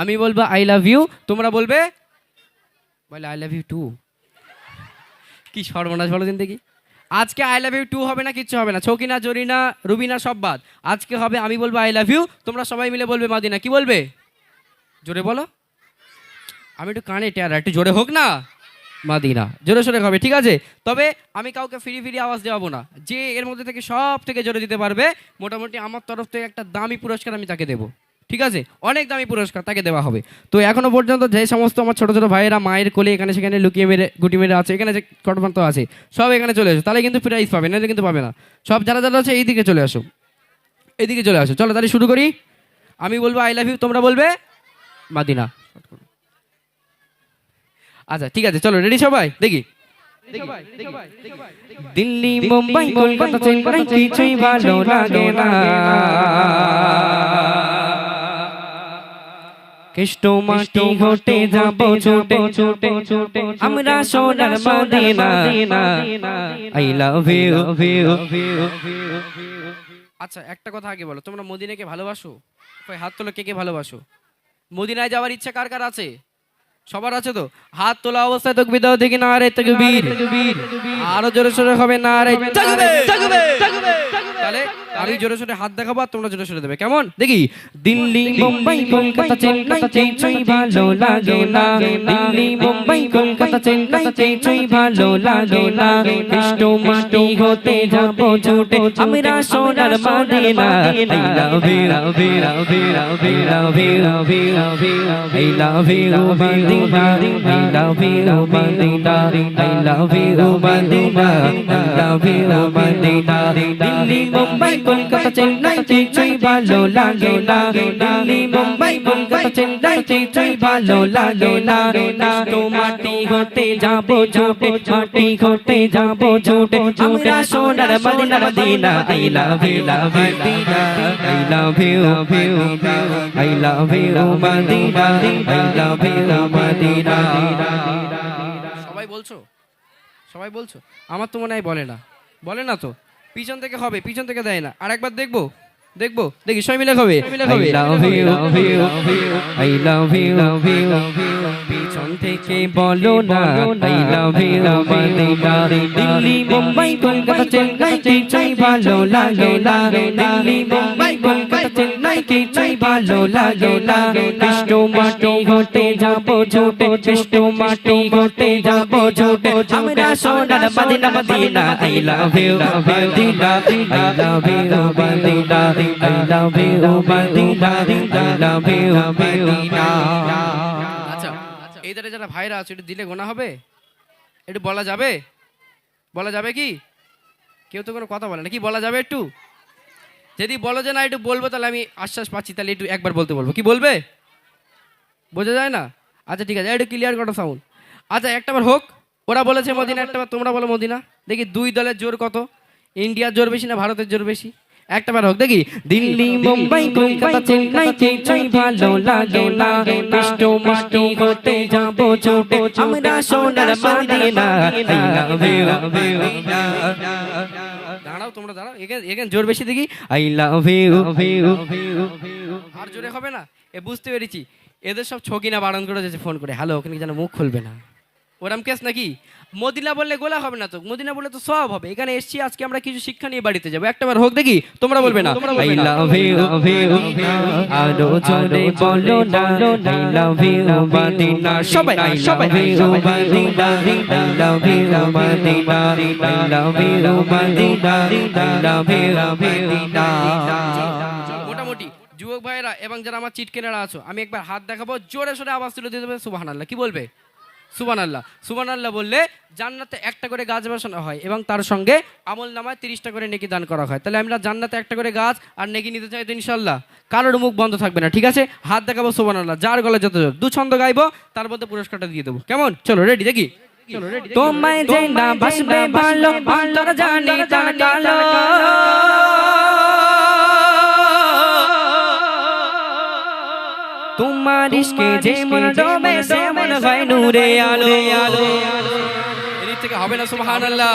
আমি বলবো I love you, তোমরা বলবে বলে আই লাভ ইউ টু। কি সর্বনাশ বলো দিন দেখি। আজকে আই লাভ ইউ টু হবে না, কিচ্ছু হবে না। ছকিনা, জরিনা, রুবিনা সব বাদ। আজকে হবে আমি বলবো আই লাভ ইউ, তোমরা সবাই মিলে বলবে মাদিনা। কি বলবে? জোরে বলো। আমি একটু কানে টেয়ারা, একটু জোরে হোক না। মাদিনা জোরে সোরে হবে, ঠিক আছে? তবে আমি কাউকে ফিরি ফিরি আওয়াজ দেওয়াবো না। যে এর মধ্যে থেকে সব থেকে জোরে দিতে পারবে, মোটামুটি আমার তরফ থেকে একটা দামি পুরস্কার আমি তাকে দেবো, ঠিক আছে? অনেক দামি পুরস্কার তাকে দেওয়া হবে। তো এখনো পর্যন্ত যে সমস্ত আমার ছোটো ছোটো ভাইয়েরা মায়ের কোলে এখানে সেখানে লুকিয়ে মেরে গুটি মেরে আছে, এখানে যে কটমান্ত আছে, সব এখানে চলে আসো, তাহলে কিন্তু প্রাইজ পাবে, নাহলে কিন্তু পাবে না। সব যারা যারা আছে এইদিকে চলে আসো, এইদিকে চলে আসো। চলো তাহলে শুরু করি। আমি বলবো আই লাভ ইউ, তোমরা বলবে মাদিনা। আচ্ছা ঠিক আছে, চলো রেডি সবাই, দেখি। দিল্লি, মুম্বাই, কলকাতা, চেন্নাই, কিছুই ভালো লাগে না। কেষ্ট মাটি ঘটে যাব ছুটে ছুটে ছুটে আমরা সোনার মদিনা। I love you. আচ্ছা একটা কথা আগে বলো, তোমরা মদিনাকে ভালোবাসো? কই হাত তোলো, কে কে ভালোবাসো? মদিনায় যাওয়ার ইচ্ছা কার কার আছে? সবার আছে তো? হাত তোলা অবস্থায় তাকবীর দাও দেখি। নারে তাকবীর। আরো জোরে সোরে হবে নারে তাকবীর। তাহলে আমি জোরে সোরে হাত দেখাবো আর তোমরা জোরে সোরে দেবে, কেমন? দেখি। দিল্লি, মুম্বাই, কলকাতা, চেন্নাই, কিছুই ভালো লাগে না। দিল্লি, মুম্বাই, কলকাতা, চেন্নাই, কিছুই ভালো লাগে না। কৃষ্ণ মাটি হতে যাব ছুটে আমরা সোনার Medina. I love you, love you, love you, love you, love you, love you, love you, I love you Medina. I love you Medina. I love you Medina. I love you Medina. Delhi, Mumbai, Kolkata, Chennai, কিছুই ভালো লাগে না। দিল্লি, মুম্বাই, কলকাতা, চেন্নাই, কিছুই ভালো লাগে না। তো মাটি হতে যাব ছুটে, মাটি হতে যাব ছুটে আমরা সোনার Medina Medina. I love you, love you Medina. I love you, I love you Medina. I love you Medina. সবাই বলছো? সবাই বলছো? আমার তো মনে হয় বলে না, বলে না তো। পিছন থেকে হবে, পিছন থেকে দেয় না। আর একবার দেখবো, দেখবো, দেখি সবাই মিলে হবে। I love you, I love you, পিছন থেকে বলো না I love you Medina. Delhi, Mumbai, Kolkata, Chennai, কিছুই ভালো লাগে না। দিল্লি, মুম্বাই, কলকাতা, চেন্নাই, কিছুই ভালো লাগে না। কৃষ্ণ মাটি হতে যাব ছুটে, কৃষ্ণ মাটি হতে যাব ছুটে আমরা সোনার Medina Medina. I love you Medina. I love you Medina. I love you Medina. I love you Medina. আচ্ছা এই ধারে যারা ভাইরা আছে একটু দিলে গোনা হবে? একটু বলা যাবে? বলা যাবে কি? কেউ তো কোনো কথা বলে না, কি বলা যাবে একটু? যদি বলো যে না একটু বলবো, তাহলে আমি আশ্বাস পাচ্ছি, তাহলে একটু একবার বলতে বলবো। কি বলবে? বোঝা যায় না? আচ্ছা ঠিক আছে, একটু ক্লিয়ার করো সাউন্ড। আচ্ছা একটাবার হোক। ওরা বলেছে মদিনা, একটাবার তোমরা বলো মদিনা। দেখি দুই দলের জোর কত। ইন্ডিয়ার জোর বেশি না ভারতের জোর বেশি? একটাবার হোক দেখি। দিল্লি, মুম্বাই, কলকাতা, চেন্নাই, কিছুই ভালো লাগে না। কৃষ্ণ মাটি হতে যাব ছুটে আমরা সোনার মদিনা। I love you. দাঁড়াও তোমরা দাঁড়াও, এখানে জোর বেশি দেখি। I love you. আর জোরে হবে না? এ বুঝতে পেরেছি, এদের সব ছকিনা বারণ করে দিয়েছে ফোন করে, হ্যালো ওখানে যেন মুখ খুলবে না। ওরাম কেস নাকি? মদিনা বললে গোলা হবে না তো, মদিনা বললে তো সব হবে। এখানে এসছি আজকে আমরা কিছু শিক্ষা নিয়ে বাড়িতে যাবো। একটাবার হোক দেখি, তোমরা বলবে না আই লাভ ইউ। আরো জোরে বলো না আই লাভ ইউ মদিনা। সবাই I love you Medina. I love you Medina. I love you Medina. I love you Medina. মোটামুটি যুবক ভাইয়েরা এবং যারা আমার চিটকেনারা আছো, আমি একবার হাত দেখাবো, জোরে সোরে আওয়াজ তুলে দিয়ে দেবে সুবহানাল্লাহ। কি বলবে? সুবহানাল্লাহ। সুবহানাল্লাহ বললে জান্নাতে একটা করে গাছ বসানো হয় এবং তার সঙ্গে আমল নামায় 30টা করে নেকি দান করা হয়। তাহলে আমরা জান্নাতে একটা করে গাছ আর নেকি নিতে চাই তো ইনশাল্লাহ। কারোর মুখ বন্ধ থাকবে না, ঠিক আছে? হাত দেখাবো সুবহানাল্লাহ, যার গলা যত জোর। 2 ছন্দ গাইবো, তার মধ্যে পুরস্কারটা দিয়ে দেবো, কেমন? চলো রেডি দেখি। তোমায় যে না বাসবে ভালো অন্তর জানি তার কালো। তোমার ইশকে যে মন ডোবে সে মন হয় নূরে আলো। থেকে হবে না সুবহানাল্লাহ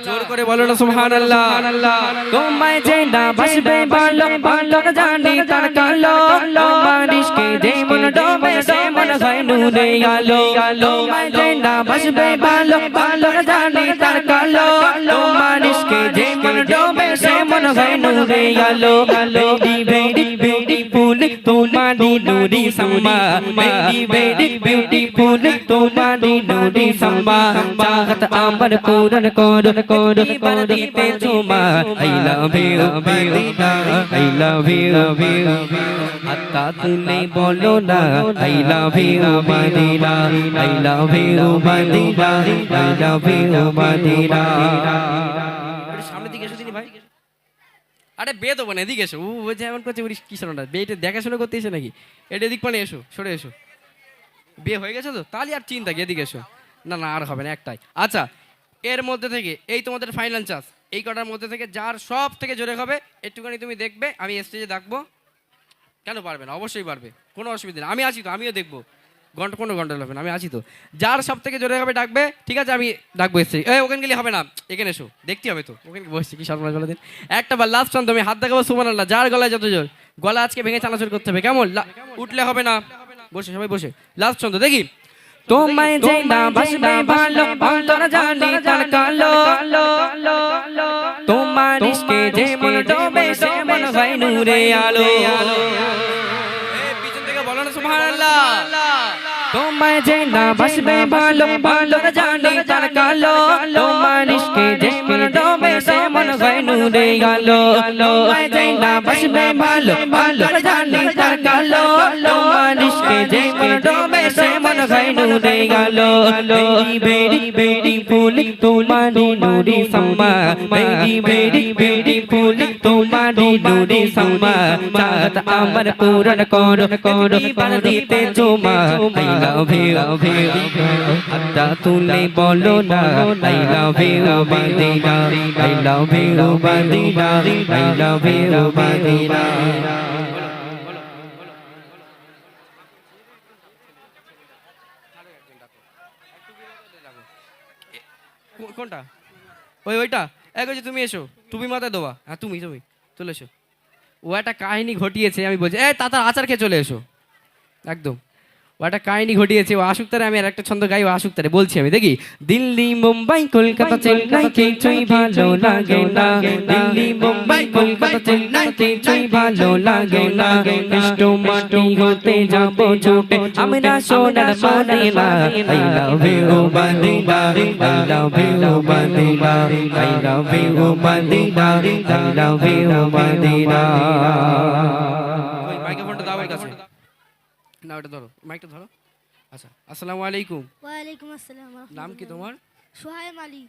জোর করে বলো না সুবহানাল্লাহ তোমায় যে না বাসবে ভালো ভালো জানি তার কালো তোমার ইশকে যে মন ডোবে সে মন হয় নূরে আলো তোমায় যে না বাসবে ভালো ভালো জানি তার কালো তোমার ইশকে যে মন ডোবে সে মন হয় নূরে আলো বেডি বেডি বিউটিফুল তোমারি নুরি সম্মা বেডি বেডি বিউটিফুল তোমারি নুরি সম্মা চাহত আমার পূরণ কর এবার দিতে চুমা I love you I love you আত্তা তুমি বলো না I love you Medina I love you Medina I love you Madina সামনে দিকে এসো দিনি ভাই আরে বে তো বনে এদিকে এসো ও যেমন করছে ওই কি শোনাটা বেটা দেখাশোনা করতে এসে নাকি এটা এদিক পানে এসো সরে এসো বিয়ে হয়ে গেছে তো তাহলে আর চিন্তা কি এদিকে এসো না না আর হবে না একটাই আচ্ছা এর মধ্যে থেকে এই তোমাদের ফাইনাল চান্স এই কটার মধ্যে থেকে যার সব থেকে জোরে হবে একটুখানি তুমি দেখবে আমি স্টেজে ডাকবো কেন পারবে না অবশ্যই পারবে কোনো অসুবিধা নেই আমি আছি তো আমিও দেখবো কোনো ঘন্টা লাগবে না আমি আছি তো যার সব থেকে জোরে হবে ডাকবে ঠিক আছে আমি ডাকবো এসেছি ওখানে গেলে হবে না এখানে এসো দেখতে হবে তো ওখানে বসছি কি সর্বনাশ বলে দিন একটা বার লাস্ট চান তুমি হাত দেখাবো সুবহানাল্লাহ যার গলায় যত জোর গলা আজকে ভেঙে চানাচুর করতে হবে কেমন উঠলে হবে না বসে সবাই বসে লাস্ট ছন্দ দেখি তোমায় যে না বাসবে ভালো অন্তর জানি তার কালো তোমার ইশকে যে মন ডোবে সে মন হয় নূরে আলো পিছন থেকে বলো না সুবহানাল্লাহ তোমায় যে না বাসবে ভালো ভালো জানি তার কালো তোমার ইশকে যে মন ডোবে সে মন হয় নূরে আলো তোমায় যে না বাসবে ভালো ভালো জানি তার কালো তোমার ইশকে যে মন ডোবে সে মন হয় নূরে আলো বেডি বেডি বেডি ফুল তোমারি নুরি সম্মা বেডি বেডি বেডি ফুল তোমারি নুরি সম্মা চাহত আমার পূরণ কর এবার দিতে চুমা আই লাভ ইউ আত্তা তুমি বলো না I love you Medina I love you Medina I love you Medina কোনটা ওইটা এক হচ্ছে তুমি এসো তুমি মাথায় দেওয়া হ্যাঁ তুমি চলে এসো ও একটা কাহিনী ঘটিয়েছে আমি বলছি তাতার আচার খেয়ে চলে এসো একদম ও একটা কাহিনী ঘটিয়েছে ও আসুক তারে আমি আর একটা ছন্দ গাই ও আসুক তারে বলছি আমি দেখি দিল্লি মুম্বাই কলকাতা চেন্নাই কিছুই ভালো লাগে না দিল্লি মুম্বাই কলকাতা চেন্নাই কিছুই ভালো লাগে না কষ্ট মাটি হতে যাব ছুটে আমরা সোনার Medina I love you Medina I love you Medina I love you Medina I love you Medina ওই মাইক্রোফোনটা দাও এর কাছে না ওটা ধরো মাইকটা ধরো আচ্ছা আসসালামু আলাইকুম ওয়ালাইকুম আসসালাম নাম কি তোমার সুহাইম আলী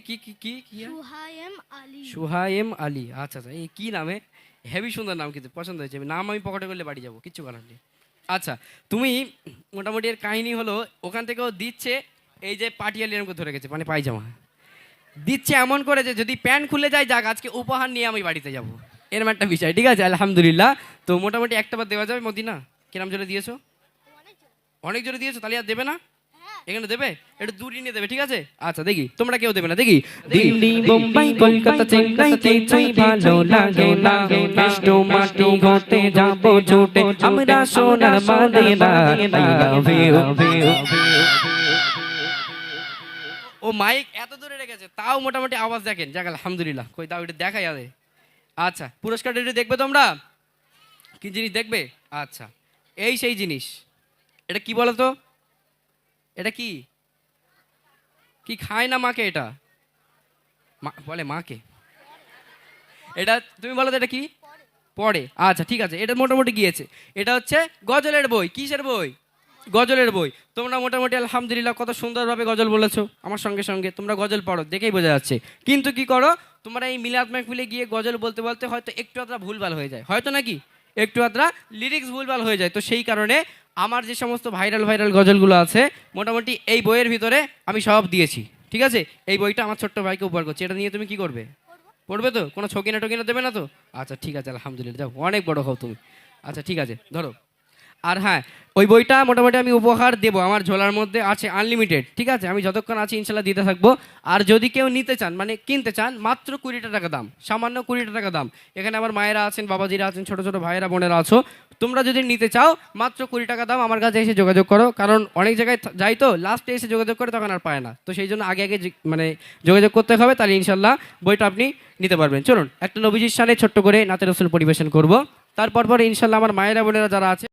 কি সুহাইম আলী আচ্ছা এই কি নামে হেভি সুন্দর নাম কিন্তু পছন্দ হয়েছে নাম আমি পকেটে করলে বাড়ি যাবো কিচ্ছু করার নেই আচ্ছা তুমি মোটামুটি এর কাহিনী হলো ওখান থেকেও দিচ্ছে এই যে পাটিয়ালি এরকম ধরে গেছে মানে পায়জামা দিচ্ছে এমন করে যে যদি প্যান্ট খুলে যায় যাক আজকে উপহার নিয়ে আমি বাড়িতে যাব এরকম একটা বিষয় ঠিক আছে আলহামদুলিল্লাহ তো মোটামুটি একটা বার দেওয়া যাবে মদিনা কিরাম জোরে দিয়েছো অনেক জোরে দিয়েছো তাহলে আর দেবে না এখানে দেবে একটু দূরে নিয়ে দেবে ঠিক আছে আচ্ছা দেখি তোমরা কেউ দেবে না দেখি দিল্লি মুম্বাই কলকাতা চেন্নাই কিছুই ভালো লাগে না কষ্ট মাটি হতে যাব ছুটে আমরা সোনার মদিনা আই লাভ ইউ ও মাইক এত দূরে রেখেছে তাও মোটামুটি আওয়াজ দেখেন যাক আলহামদুলিল্লাহ কই দাও এটা দেখাই আরে আচ্ছা পুরস্কারটা একটু দেখবে তোমরা কি জিনিস দেখবে আচ্ছা এই সেই জিনিস এটা কি বলো তো এটা কি খায় না মাকে এটা বলে মাকে এটা তুমি বলো তো এটা কি পড়ে আচ্ছা ঠিক আছে এটা মোটামুটি গিয়েছে এটা হচ্ছে গজলের বই কিসের বই গজলের বই তোমরা মোটামুটি আলহামদুলিল্লাহ কত সুন্দরভাবে গজল বলেছো আমার সঙ্গে সঙ্গে তোমরা গজল পড়ো দেখেই বোঝা যাচ্ছে কিন্তু কি করো তোমরা এই মিলাদ মাহফিলে গিয়ে গজল বলতে বলতে হয়তো একটু আধরা ভুলভাল হয়ে যায় হয়তো নাকি একটু আধরা লিরিক্স ভুলভাল হয়ে যায় তো সেই কারণে আমার যে সমস্ত ভাইরাল গজলগুলো আছে মোটামুটি এই বইয়ের ভিতরে আমি সব দিয়েছি ঠিক আছে এই বইটা আমার ছোট্ট ভাইকে উপহার করছি এটা নিয়ে তুমি কি করবে পড়বে তো কোনো ছকিনা টকিনা দেবে না তো আচ্ছা ঠিক আছে আলহামদুলিল্লাহ যাও অনেক বড় হও তুমি আচ্ছা ঠিক আছে ধরো আর হ্যাঁ, ওই বইটা মোটামুটি আমি উপহার দেবো, আমার ঝোলার মধ্যে আছে আনলিমিটেড, ঠিক আছে? আমি যতক্ষণ আছি ইনশাল্লাহ দিতে থাকবো। আর যদি কেউ নিতে চান, মানে কিনতে চান, মাত্র 20 টাকা দাম, সামান্য 20 টাকা দাম। এখানে আমার মায়েরা আছেন, বাবাজিরা আছেন, ছোট ছোট ভাইয়েরা বোনেরা আছো, তোমরা যদি নিতে চাও মাত্র 20 টাকা দাম, আমার কাছে এসে যোগাযোগ করো। কারণ অনেক জায়গায় যাই তো, লাস্টে এসে যোগাযোগ করে তখন আর পায় না, তো সেই জন্য আগে আগে মানে যোগাযোগ করতে হবে, তাহলে ইনশাল্লাহ বইটা আপনি নিতে পারবেন। চলুন একটা নবীজির শানে ছোট্ট করে নাতে রসুল পরিবেশন করব, তারপর পরে ইনশাল্লাহ আমার মায়েরা বোনেরা যারা আছে